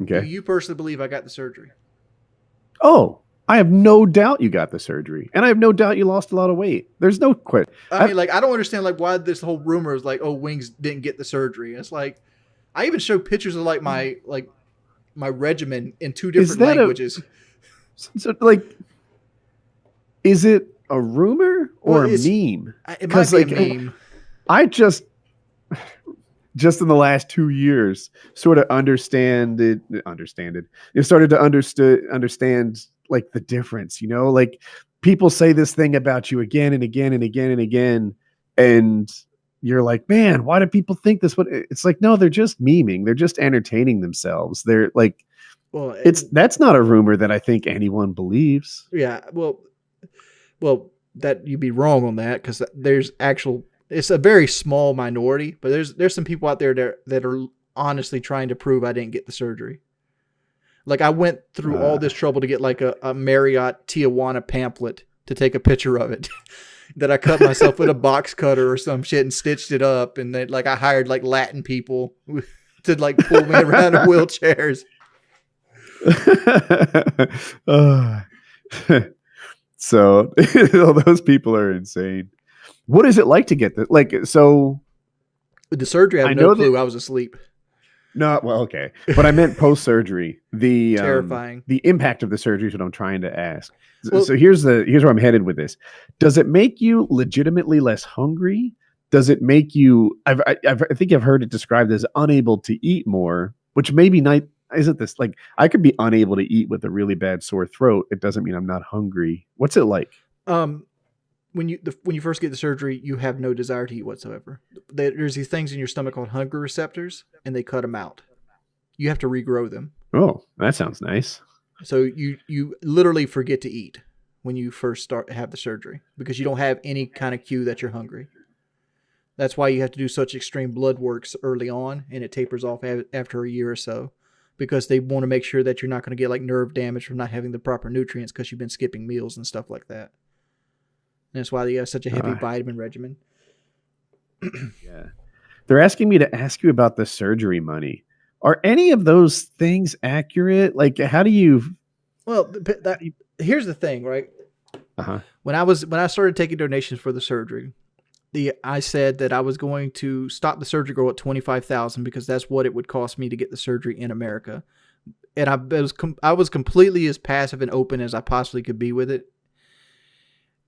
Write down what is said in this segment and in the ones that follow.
Okay. Do you personally believe I got the surgery? Oh, I have no doubt you got the surgery, and I have no doubt you lost a lot of weight. There's no quit. I mean, like, I don't understand like why this whole rumor is like, oh, Wings didn't get the surgery. It's like I even showed pictures of like my regimen in two Is different that languages. so, like, is it a rumor or Well, a meme? it might be Like, a meme. I just in the last 2 years sort of understand it. You started to understand like the difference, like people say this thing about you again and again and again and again. And you're like, man, why do people think this? It's like, no, they're just memeing. They're just entertaining themselves. They're like, Well, that's not a rumor that I think anyone believes. Yeah. Well, that you'd be wrong on that because it's a very small minority, but there's some people out there that are honestly trying to prove I didn't get the surgery. Like I went through all this trouble to get like a Marriott Tijuana pamphlet to take a picture of it that I cut myself with a box cutter or some shit and stitched it up. And then like I hired like Latin people to like pull me around in wheelchairs. So those people are insane. What is it like to get that? Like, so With the surgery, I have no clue. I was asleep. No, well, okay. But I meant post-surgery. The terrifying. The impact of the surgery is what I'm trying to ask. Well, so here's where I'm headed with this. Does it make you legitimately less hungry? Does it make you? I think I've heard it described as unable to eat more, which maybe not. Isn't this like I could be unable to eat with a really bad sore throat? It doesn't mean I'm not hungry. What's it like? When you first get the surgery, you have no desire to eat whatsoever. There's these things in your stomach called hunger receptors, and they cut them out. You have to regrow them. Oh, that sounds nice. So you literally forget to eat when you first have the surgery because you don't have any kind of cue that you're hungry. That's why you have to do such extreme blood works early on, and it tapers off after a year or so because they want to make sure that you're not going to get like nerve damage from not having the proper nutrients because you've been skipping meals and stuff like that. And that's why they have such a heavy vitamin regimen. Yeah. They're asking me to ask you about the surgery money. Are any of those things accurate? Like, how do you... Well, here's the thing, right? Uh-huh. When I started taking donations for the surgery, I said that I was going to stop the surgery goal at $25,000 because that's what it would cost me to get the surgery in America. And I was completely as passive and open as I possibly could be with it.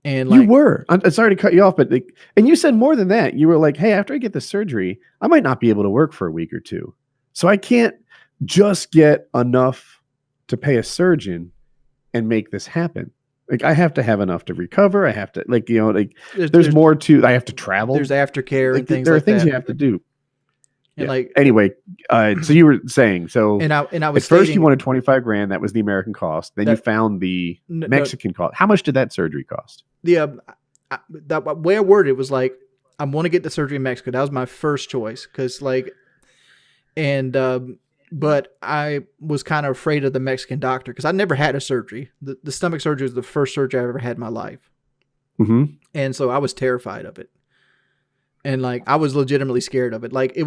And like, you were. I'm sorry to cut you off, but and you said more than that. You were like, "Hey, after I get the surgery, I might not be able to work for a week or two, so I can't just get enough to pay a surgeon and make this happen. Like, I have to have enough to recover. I have to, there's more to. I have to travel. There's aftercare and things. There are like things that. you have to do. And yeah. Anyway, so you were saying and I was at first you wanted $25,000. That was the American cost. Then you found the Mexican cost. How much did that surgery cost? The way I worded it was like, I want to get the surgery in Mexico. That was my first choice because but I was kind of afraid of the Mexican doctor because I never had a surgery. The stomach surgery was the first surgery I ever had in my life. Mm-hmm. And so I was terrified of it. And like, I was legitimately scared of it. Like I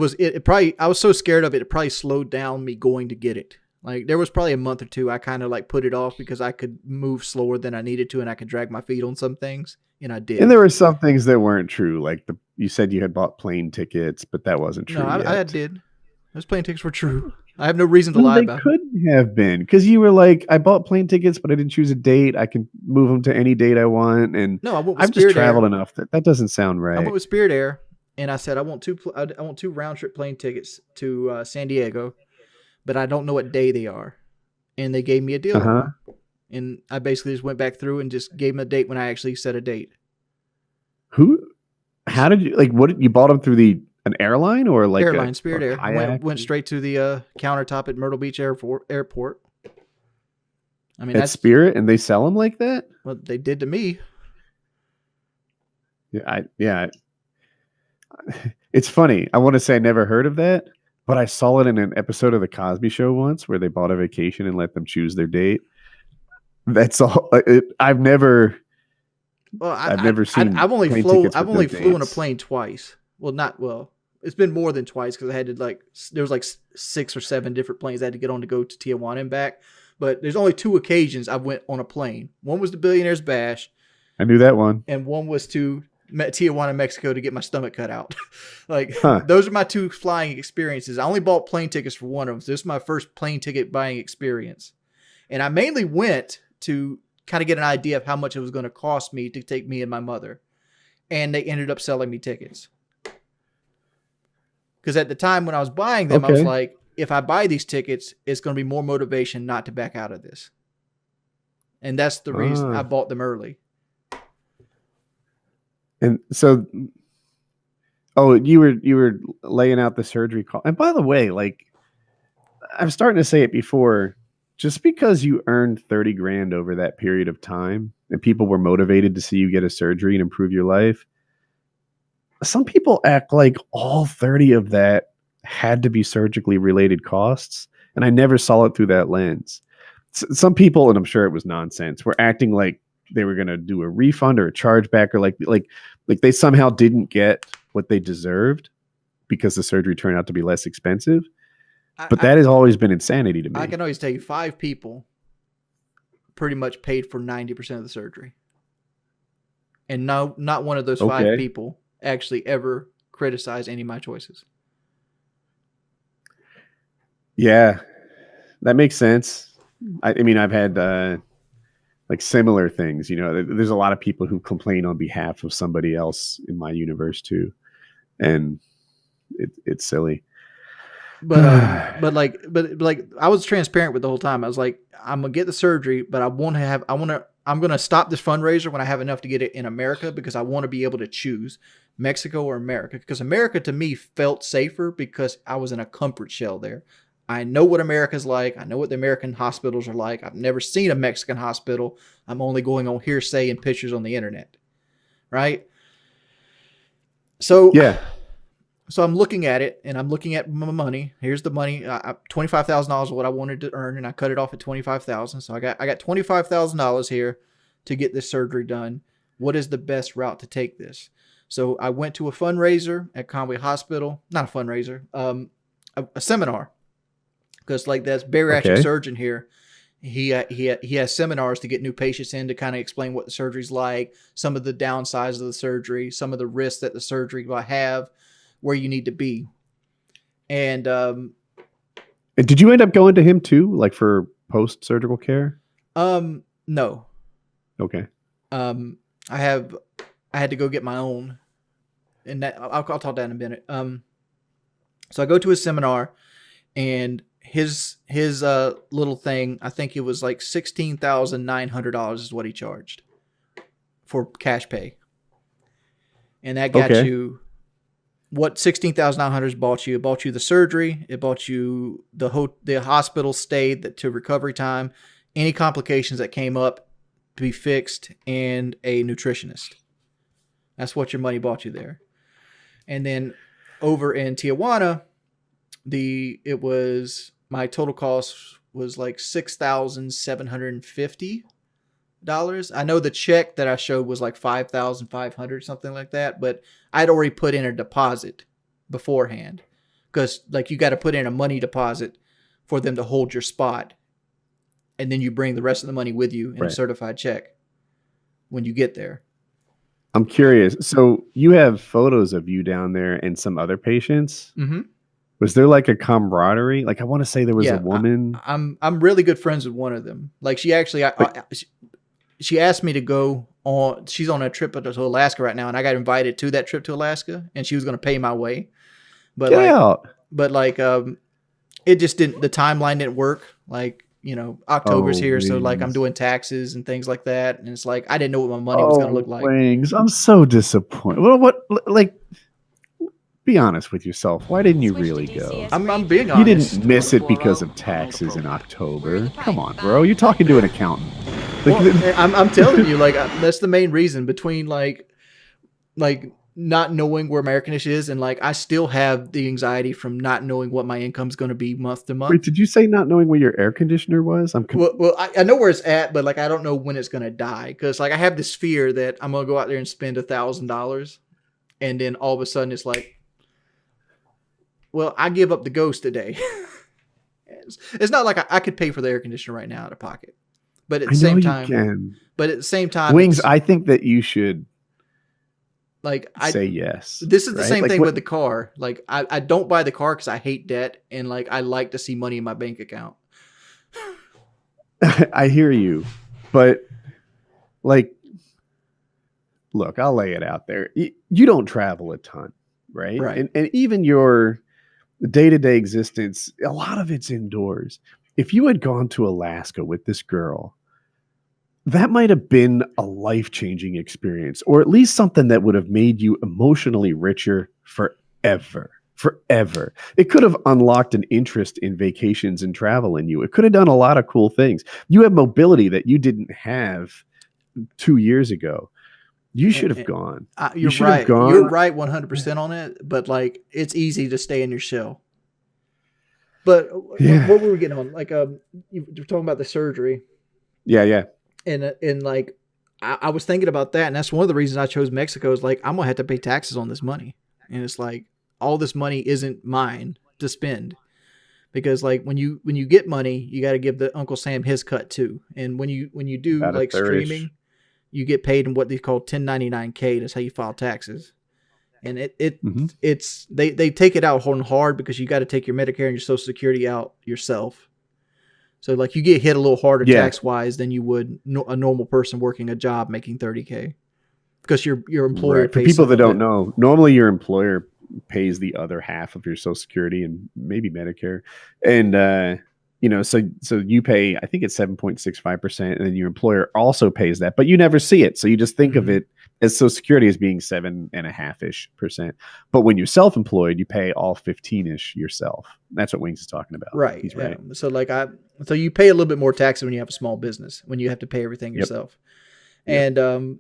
was so scared of it, it probably slowed down me going to get it. Like there was probably a month or two I kind of like put it off because I could move slower than I needed to and I could drag my feet on some things. And I did. And there were some things that weren't true. Like you said you had bought plane tickets, but that wasn't true. No, I did. Those plane tickets were true. I have no reason to lie about it. They couldn't have been because you were like, I bought plane tickets, but I didn't choose a date. I can move them to any date I want. And no, I've just traveled enough that doesn't sound right. I went with Spirit Air. And I said, I want two round trip plane tickets to San Diego, but I don't know what day they are. And they gave me a deal. Uh-huh. And I basically just went back through and just gave them a date when I actually set a date. How did you, you bought them through an airline or like airline, Spirit Air? Went straight to the countertop at Myrtle Beach Airport. I mean, that's Spirit, and they sell them like that? Well, they did to me. Yeah. It's funny. I want to say I never heard of that, but I saw it in an episode of The Cosby Show once where they bought a vacation and let them choose their date. That's all. I've never seen. I've only flew on a plane twice. Well, it's been more than twice because I had to there was like 6 or 7 different planes I had to get on to go to Tijuana and back. But there's only 2 occasions I went on a plane. One was the Billionaire's Bash. I knew that one. And one was to Tijuana, Mexico to get my stomach cut out. Those are my 2 flying experiences. I only bought plane tickets for one of them. So this is my first plane ticket buying experience. And I mainly went to kind of get an idea of how much it was going to cost me to take me and my mother. And they ended up selling me tickets. Because at the time when I was buying them, I was like, if I buy these tickets, it's going to be more motivation not to back out of this. And that's the reason I bought them early. And so, you were laying out the surgery call. And by the way, like, I'm starting to say it before, just because you earned 30 grand over that period of time and people were motivated to see you get a surgery and improve your life, some people act like all 30 of that had to be surgically related costs. And I never saw it through that lens. Some people, and I'm sure it was nonsense, were acting like they were going to do a refund or a chargeback, or like they somehow didn't get what they deserved because the surgery turned out to be less expensive. But that has always been insanity to me. I can always tell you 5 people pretty much paid for 90% of the surgery. And no, not one of those 5 people actually ever criticized any of my choices. Yeah, that makes sense. I mean, I've had like similar things. You know, there's a lot of people who complain on behalf of somebody else in my universe too, and it's silly. But I was transparent with the whole time. I was like, I'm gonna get the surgery, but I'm gonna stop this fundraiser when I have enough to get it in America, because I want to be able to choose Mexico or America, because America to me felt safer because I was in a comfort shell there. I know what America's like. I know what the American hospitals are like. I've never seen a Mexican hospital. I'm only going on hearsay and pictures on the internet. Right? So yeah. So I'm looking at it, and I'm looking at my money. Here's the money. $25,000 is what I wanted to earn, and I cut it off at $25,000. So I got $25,000 here to get this surgery done. What is the best route to take this? So I went to a fundraiser at Conway Hospital. Not a fundraiser, a seminar. Because like that's bariatric surgeon here. He has seminars to get new patients in to kind of explain what the surgery's like, some of the downsides of the surgery, some of the risks that the surgery will have, where you need to be. And did you end up going to him too, like for post-surgical care? No. Okay. I had to go get my own, and that I'll talk about that in a minute. So I go to his seminar, and his little thing, I think it was like $16,900 is what he charged for cash pay. And that got you what $16,900 bought you. It bought you the surgery. It bought you the hospital stay to recovery time, any complications that came up to be fixed, and a nutritionist. That's what your money bought you there. And then over in Tijuana, my total cost was like $6,750. I know the check that I showed was like $5,500, something like that, but I'd already put in a deposit beforehand, because like you got to put in a money deposit for them to hold your spot, and then you bring the rest of the money with you in a certified check when you get there. I'm curious. So you have photos of you down there and some other patients. Mm-hmm. Was there like a camaraderie? Like I want to say there was a woman. I'm really good friends with one of them. Like she actually, she asked me to go on. She's on a trip to Alaska right now, and I got invited to that trip to Alaska, and she was going to pay my way. But it just didn't. The timeline didn't work. Like, you know, October's here, so like I'm doing taxes and things like that, and it's like I didn't know what my money was going to look like. Wings, I'm so disappointed. What like? Be honest with yourself. Why didn't you really go? I'm being honest. You didn't miss it because of taxes in October. Come on, bro. You're talking to an accountant. I'm telling you, like that's the main reason, between like not knowing where my air conditioner is, and like I still have the anxiety from not knowing what my income's going to be month to month. Wait, did you say not knowing where your air conditioner was? Well, I know where it's at, but like I don't know when it's going to die, because like I have this fear that I'm going to go out there and spend $1,000, and then all of a sudden it's like, well, I give up the ghost today. It's not like I could pay for the air conditioner right now out of pocket. But at the same time, Wings, I think that you should like say yes. This is the right? same like thing what, with the car. Like I don't buy the car because I hate debt and like I like to see money in my bank account. I hear you, but like, look, I'll lay it out there. You don't travel a ton, right? Right. And even your day-to-day existence, a lot of it's indoors. If you had gone to Alaska with this girl, that might have been a life-changing experience, or at least something that would have made you emotionally richer forever. Forever. It could have unlocked an interest in vacations and travel in you. It could have done a lot of cool things. You have mobility that you didn't have 2 years ago. You should have gone. You're right. You're right 100% on it, but like it's easy to stay in your shell. But what were we getting on? Like you were talking about the surgery. Yeah. And like I was thinking about that, and that's one of the reasons I chose Mexico is like I'm gonna have to pay taxes on this money. And it's like all this money isn't mine to spend. Because like when you get money, you gotta give the Uncle Sam his cut too. And when you do about like streaming, you get paid in what they call 1099K. That's how you file taxes. And it's they take it out hard because you got to take your Medicare and your Social Security out yourself. So like you get hit a little harder tax wise than you would a normal person working a job making 30K because your employer right. pays. For people that don't know, normally your employer pays the other half of your Social Security and maybe Medicare, and so you pay, I think it's 7.65%, and then your employer also pays that, but you never see it. So you just think of it as Social Security as being 7.5%. But when you're self-employed, you pay all 15-ish yourself. That's what Wings is talking about. Right. He's right. So like so you pay a little bit more taxes when you have a small business, when you have to pay everything yourself. And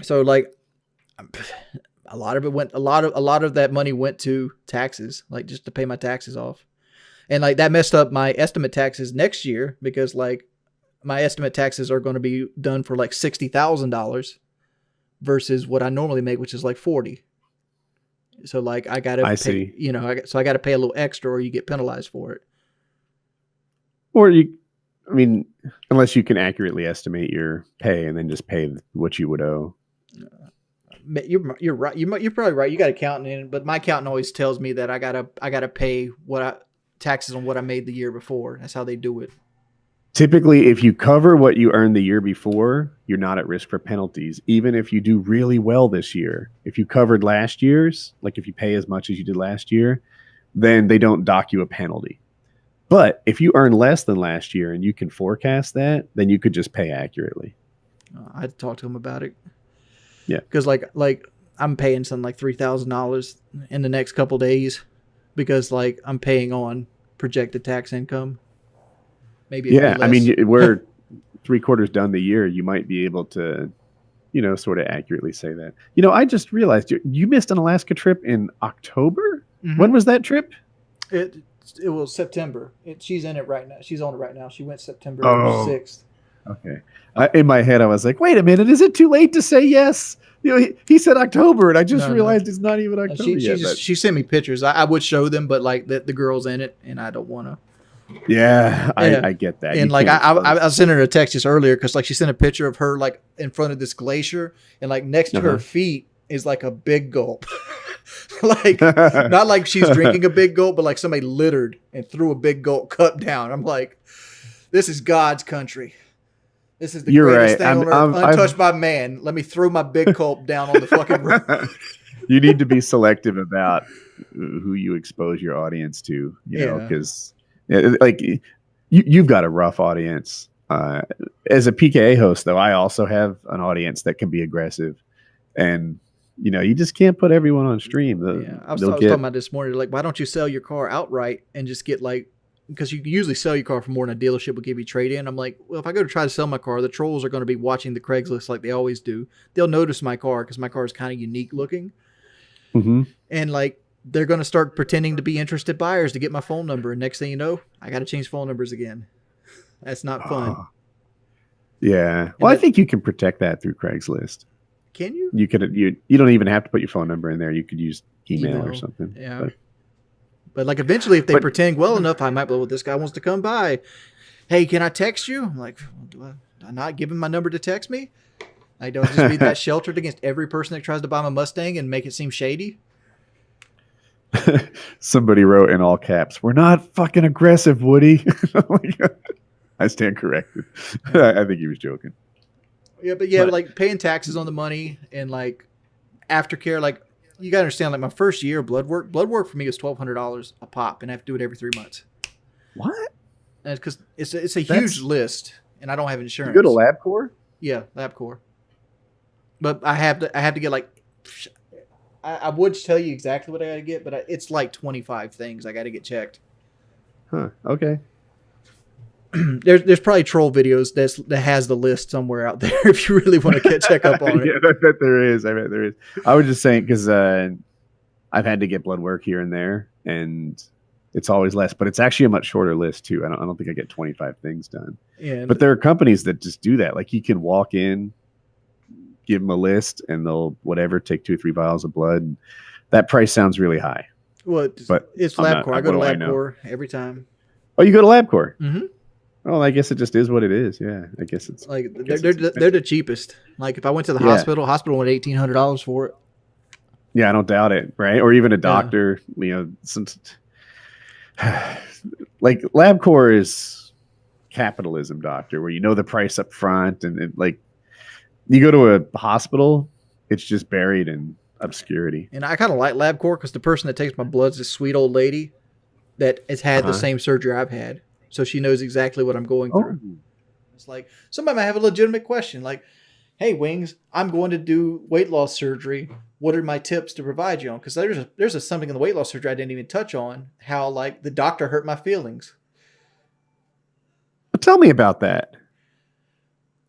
so like a lot of that money went to taxes, like just to pay my taxes off. And like that messed up my estimate taxes next year because like my estimate taxes are going to be done for like $60,000 versus what I normally make, which is like 40. So like I got to pay, so I got to pay a little extra or you get penalized for it. Or unless you can accurately estimate your pay and then just pay what you would owe. You're right. You're probably right. You got accountant in, but my accountant always tells me that I gotta pay taxes on what I made the year before. That's how they do it. Typically, if you cover what you earned the year before, you're not at risk for penalties. Even if you do really well this year, if you covered last year's, like if you pay as much as you did last year, then they don't dock you a penalty. But if you earn less than last year and you can forecast that, then you could just pay accurately. I had to talk to him about it. Yeah. Because like I'm paying something like $3,000 in the next couple days because like I'm paying on projected tax income. Maybe we're 3/4 done the year. You might be able to, sort of accurately say that. I just realized you missed an Alaska trip in October. Mm-hmm. When was that trip? It was September. She's in it right now. She's on it right now. She went September 6th. Okay. In my head, I was like, wait a minute. Is it too late to say yes? He said October, and I just realized it's not even October yet. She sent me pictures. I would show them, but like the girl's in it, and I don't want to. Yeah, I get that. And like I sent her a text just earlier because like she sent a picture of her like in front of this glacier, and like next to her feet is like a big gulp. Like not like she's drinking a big gulp, but like somebody littered and threw a big gulp cup down. I'm like, this is God's country. This is the greatest thing on earth, untouched by man. Let me throw my big gulp down on the fucking road. You need to be selective about who you expose your audience to, know, because like you've got a rough audience. As a PKA host, though, I also have an audience that can be aggressive, and you just can't put everyone on stream. I was talking about this morning. Like, why don't you sell your car outright and just get like, because you can usually sell your car for more than a dealership will give you trade in. I'm like, well, if I go to try to sell my car, the trolls are going to be watching the Craigslist like they always do. They'll notice my car because my car is kind of unique looking, and like they're going to start pretending to be interested buyers to get my phone number. And next thing you know, I got to change phone numbers again. That's not fun. Yeah. Well, I think you can protect that through Craigslist. Can you? You could. You don't even have to put your phone number in there. You could use email or something. Yeah. But But like eventually, if they pretend well enough, I might be, well, this guy wants to come by. Hey, can I text you? I'm like, do I not give him my number to text me? I don't just be that sheltered against every person that tries to buy my Mustang and make it seem shady. Somebody wrote in all caps, "We're not fucking aggressive, Woody." I stand corrected. I think he was joking. Yeah, but like paying taxes on the money and like aftercare, like you gotta understand, like my first year of blood work for me was $1,200 a pop, and I have to do it every 3 months. What? And it's because it's a huge list, and I don't have insurance. You go to LabCorp? Yeah, LabCorp. But I have to get like, I would tell you exactly what I got to get, but it's like 25 things I got to get checked. Huh. Okay. There's probably troll videos that has the list somewhere out there if you really want to check up on it. Yeah, I bet there is. I was just saying because I've had to get blood work here and there, and it's always less, but it's actually a much shorter list too. I don't think I get 25 things done. Yeah, but there are companies that just do that. Like you can walk in, give them a list, and they'll take 2 or 3 vials of blood. And that price sounds really high. Well, it's LabCorp. I go to LabCorp every time. Oh, you go to LabCorp? Mm-hmm. Well, I guess it just is what it is. Yeah, I guess it's like they're the cheapest. Like if I went to the hospital wanted $1,800 for it. Yeah, I don't doubt it. Right, or even a doctor. Yeah. Like LabCorp is capitalism, doctor, where you know the price up front, and like you go to a hospital, it's just buried in obscurity. And I kind of like LabCorp because the person that takes my blood is a sweet old lady that has had the same surgery I've had. So she knows exactly what I'm going through. Oh. It's like somebody might have a legitimate question like, hey, Wings, I'm going to do weight loss surgery. What are my tips to provide you on? Because there's something in the weight loss surgery I didn't even touch on, how like the doctor hurt my feelings. Tell me about that.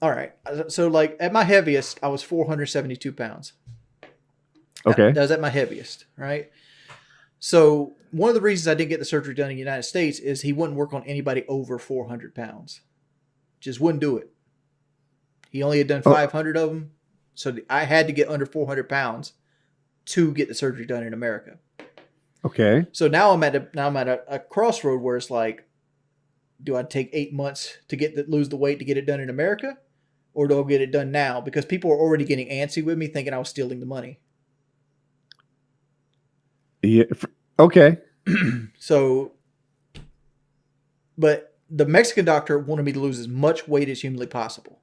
All right. So like at my heaviest, I was 472 pounds. Okay. That was at my heaviest, right? So one of the reasons I didn't get the surgery done in the United States is he wouldn't work on anybody over 400 pounds. Just wouldn't do it. He only had done 500 of them. So I had to get under 400 pounds to get the surgery done in America. Okay. So now I'm at a crossroad where it's like, do I take 8 months to lose the weight to get it done in America? Or do I get it done now? Because people are already getting antsy with me thinking I was stealing the money. Yeah. Okay. So, but the Mexican doctor wanted me to lose as much weight as humanly possible.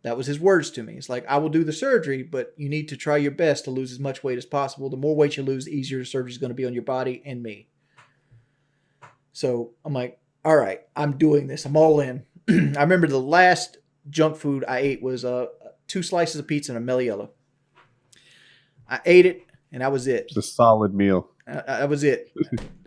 That was his words to me. It's like, I will do the surgery, but you need to try your best to lose as much weight as possible. The more weight you lose, the easier the surgery is going to be on your body and me. So I'm like, all right, I'm doing this. I'm all in. I remember the last junk food I ate was 2 slices of pizza and a Meliella. I ate it, and that was it. It's a solid meal. That was it.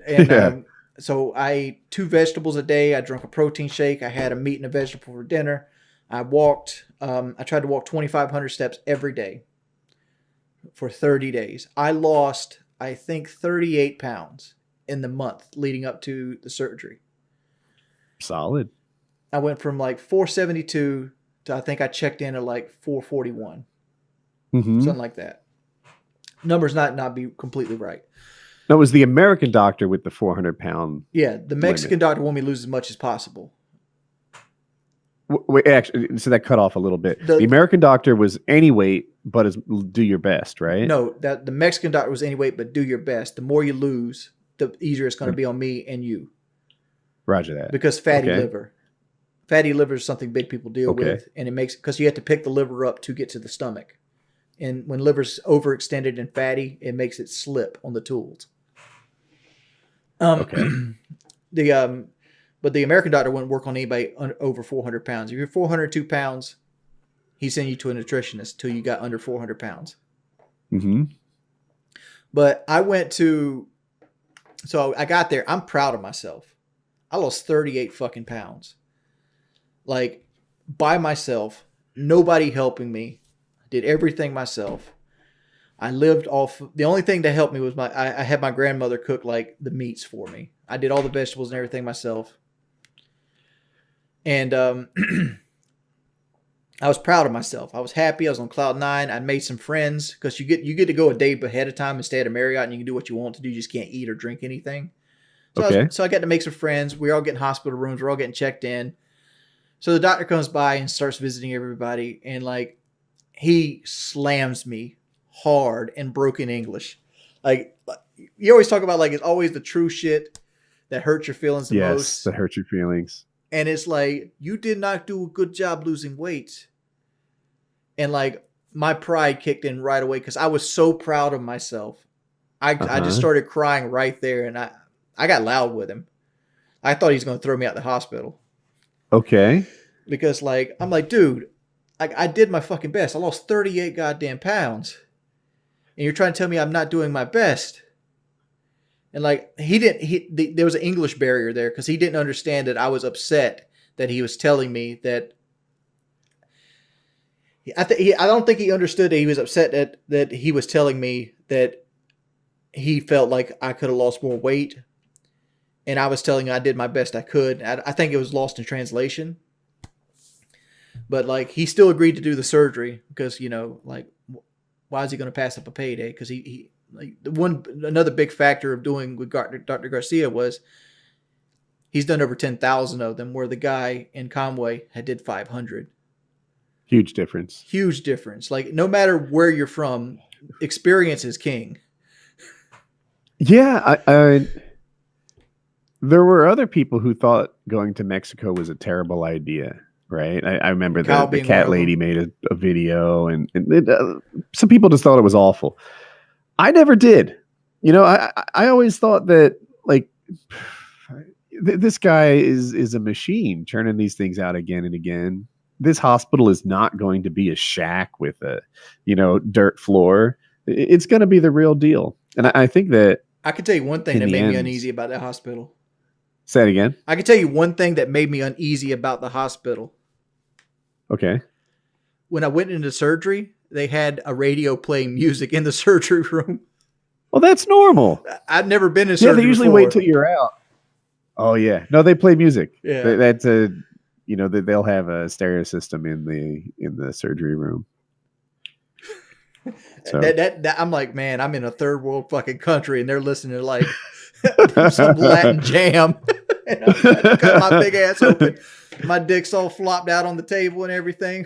And so I ate 2 vegetables a day. I drank a protein shake. I had a meat and a vegetable for dinner. I walked. I tried to walk 2,500 steps every day for 30 days. I lost, I think, 38 pounds in the month leading up to the surgery. Solid. I went from like 472 to I think I checked in at like 441. Mm-hmm. Something like that. Numbers not be completely right. No, it was the American doctor with the 400-pound. Yeah, the Mexican doctor wanted me to lose as much as possible. Wait, actually, so that cut off a little bit. The American doctor was any weight, but do your best, right? No, that the Mexican doctor was any weight, but do your best. The more you lose, the easier it's going to be on me and you. Roger that. Because fatty liver is something big people deal with, and it makes because you have to pick the liver up to get to the stomach, and when liver's overextended and fatty, it makes it slip on the tools. But the American doctor wouldn't work on anybody over 400 pounds. If you're 402 pounds, he'd send you to a nutritionist till you got under 400 pounds. Mm-hmm. But so I got there. I'm proud of myself. I lost 38 fucking pounds. Like, by myself, nobody helping me. I did everything myself. I lived off. The only thing that helped me was I had my grandmother cook like the meats for me. I did all the vegetables and everything myself. And I was proud of myself. I was happy. I was on cloud nine. I made some friends because you get to go a day ahead of time and stay at a Marriott, and you can do what you want to do. You just can't eat or drink anything. Okay. So I got to make some friends. We're all getting hospital rooms. We're all getting checked in. So the doctor comes by and starts visiting everybody, and like he slams me hard in broken English. Like you always talk about, like it's always the true shit that hurts your feelings the Yes, most. that hurts your feelings. And it's like, you did not do a good job losing weight. And like my pride kicked in right away because I was so proud of myself. I just started crying right there, and I got loud with him. I thought he was going to throw me out the hospital. Okay. Because like I'm like, dude, I did my fucking best. I lost 38 goddamn pounds. And you're trying to tell me I'm not doing my best. And like there was an English barrier there because he didn't understand that I was upset that he was telling me that. I don't think he understood that he was upset that he was telling me that he felt like I could have lost more weight, and I was telling him I did my best I could. I think it was lost in translation, but like he still agreed to do the surgery because like why is he going to pass up a payday? Because he like another big factor of doing with Dr. Garcia was he's done over 10,000 of them, where the guy in Conway had did 500. Huge difference. Huge difference. Like no matter where you're from, experience is king. Yeah, I there were other people who thought going to Mexico was a terrible idea, right? I remember the cat lady made a video, and some people just thought it was awful. I never did. I always thought that like this guy is a machine churning these things out again and again. This hospital is not going to be a shack with a, dirt floor. It's going to be the real deal. And I think that I can tell you one thing that made me uneasy about that hospital. Say it again. I can tell you one thing that made me uneasy about the hospital. Okay. When I went into surgery, they had a radio playing music in the surgery room. Well, that's normal. I've never been in surgery. Yeah, they usually wait till you're out. Oh yeah. No, they play music. Yeah. That's a they'll have a stereo system in the surgery room. So that I'm like, man, I'm in a third world fucking country, and they're listening to like some Latin jam. And I cut my big ass open. My dick's all flopped out on the table and everything.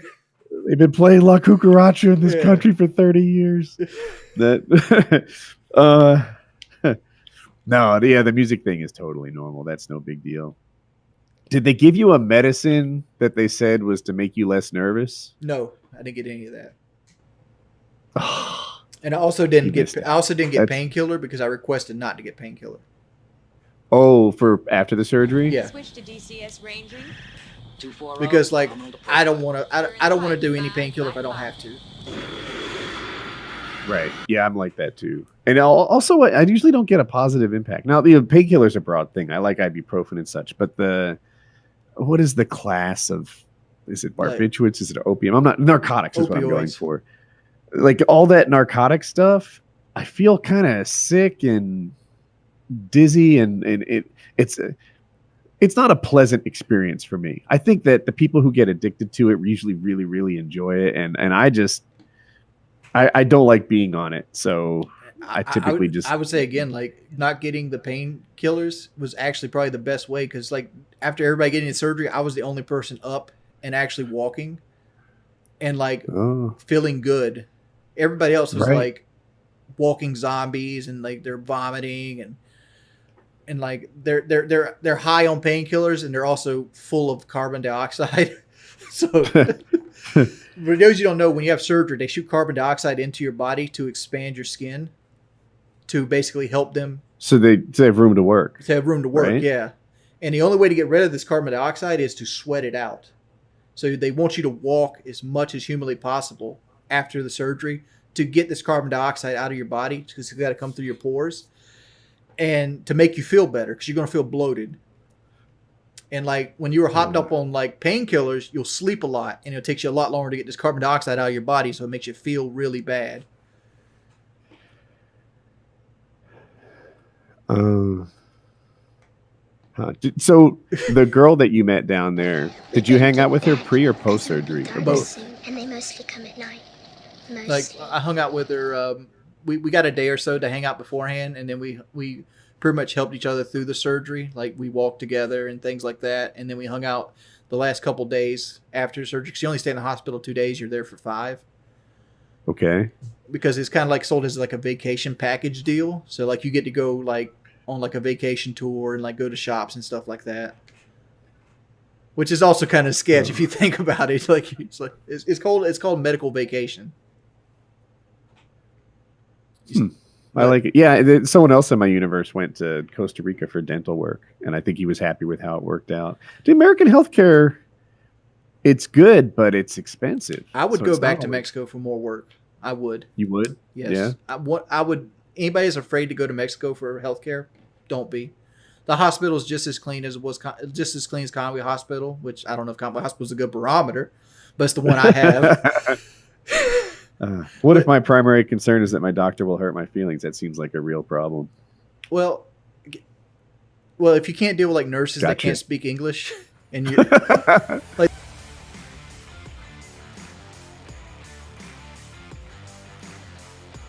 They've been playing La Cucaracha in this country for 30 years. That no, the music thing is totally normal. That's no big deal. Did they give you a medicine that they said was to make you less nervous? No, I didn't get any of that. And I also didn't get painkiller because I requested not to get painkiller. Oh, for after the surgery? Yeah. Switch to DCS ranging. Because like I don't want to do any painkiller if I don't have to. Right. Yeah, I'm like that too. And also, I usually don't get a positive impact. Now, the painkillers are a broad thing. I like ibuprofen and such, but what is the class of? Is it barbiturates? Is it opium? I'm not narcotics. Is what I'm going for. Like all that narcotic stuff, I feel kind of sick and dizzy, and it's not a pleasant experience for me. I think that the people who get addicted to it usually really, really enjoy it, and I don't like being on it, so I typically I would say again, like not getting the painkillers was actually probably the best way, because like after everybody getting the surgery, I was the only person up and actually walking and like feeling good. Everybody else was like walking zombies, and like they're vomiting and like they're high on painkillers, and they're also full of carbon dioxide. So for those you don't know, when you have surgery, they shoot carbon dioxide into your body to expand your skin, to basically help them. So they have room to work. To have room to work, right? Yeah. And the only way to get rid of this carbon dioxide is to sweat it out. So they want you to walk as much as humanly possible after the surgery to get this carbon dioxide out of your body, because it's got to come through your pores, and to make you feel better, because you're going to feel bloated. And like when you were hopped up on like painkillers, you'll sleep a lot, and it takes you a lot longer to get this carbon dioxide out of your body, so it makes you feel really bad. So the girl that you met down there, did you hang out with her pre or post surgery? Both. And they mostly come at night. Like I hung out with her. We got a day or so to hang out beforehand, and then we pretty much helped each other through the surgery. Like we walked together and things like that, and then we hung out the last couple days after surgery. Because you only stay in the hospital 2 days. You're there for 5. Okay. Because it's kind of like sold as like a vacation package deal. So like you get to go like on like a vacation tour and like go to shops and stuff like that. Which is also kind of sketch if you think about it. Like it's called medical vacation. I like it. Yeah, someone else in my universe went to Costa Rica for dental work, and I think he was happy with how it worked out. The American healthcare, it's good, but it's expensive. I would go back to Mexico for more work. I would. You would? Yes. Yeah. I would. Anybody is afraid to go to Mexico for healthcare, don't be. The hospital is just as clean as Conway Hospital, which I don't know if Conway Hospital is a good barometer, but it's the one I have. What if my primary concern is that my doctor will hurt my feelings? That seems like a real problem. Well, if you can't deal with like nurses that can't speak English, and you like